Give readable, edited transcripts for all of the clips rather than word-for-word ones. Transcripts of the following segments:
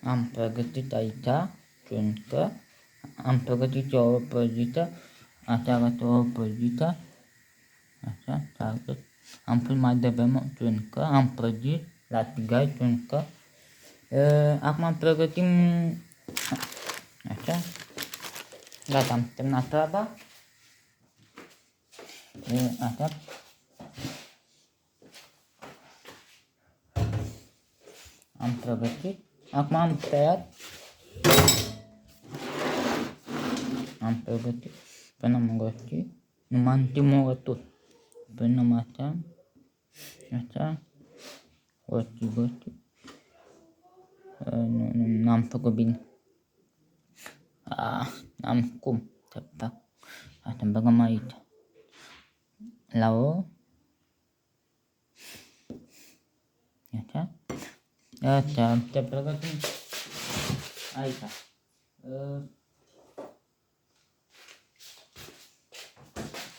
am pregătit aici ciuncă, am pregătit o ouă prăjită, așa arată o ouă prăjită, așa, am pus mai devreme ciuncă, am prăjit la tigai ciuncă, acum pregătim, așa, gata, am terminat treaba, așa, am pregătit, acum am tăiat, am pregătit până am găsit, numai în timorături, până mă așa, așa, găsit, n-am făcut bine, n-am cum să fac, asta băgăm aici, la o, așa, așa, te pregătim aici.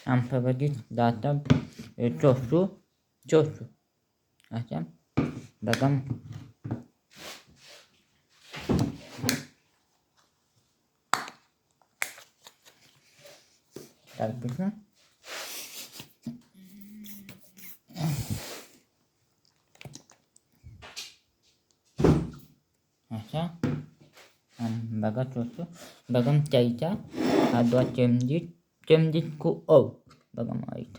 Am pregătit data ciosul, așa, băgăm salpică, așa, am băgat ciosul, băgăm și aici, a doua cemdit cu ou, băgăm aici,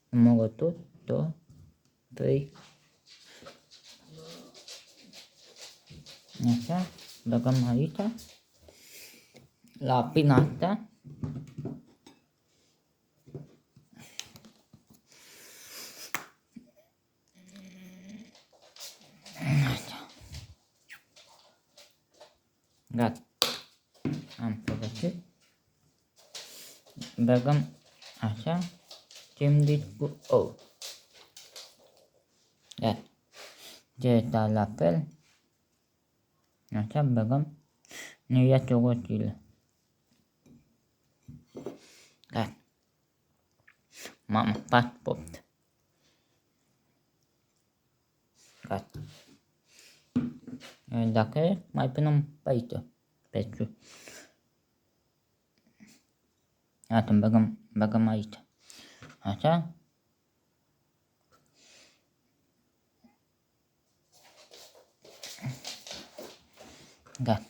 numărător, 2, 3, așa, băgăm aici, la pina asta, așa, gata, am pregătit, băgăm așa, cemdit cu ou, gata, celălalt la fel, așa, băgăm, ne ia ciorocile, gata, mamă, faci poftă, gata, dacă mai punem pe aici, pe sus, gata, băgăm aici, așa, gata,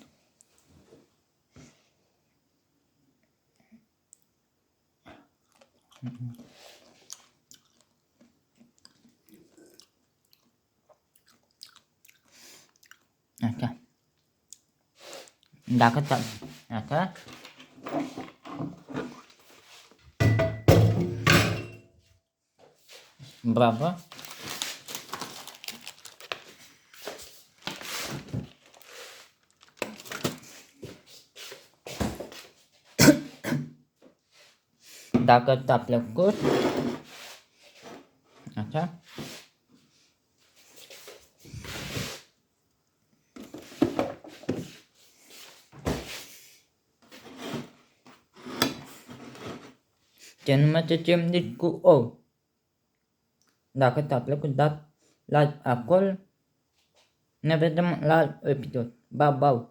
așa, dacă așa, bravo, dacă ți-a plăcut, așa, se numește cemdit cu ou, dacă ți-a plăcut, dați like acolo, ne vedem la alt episod, bye bye.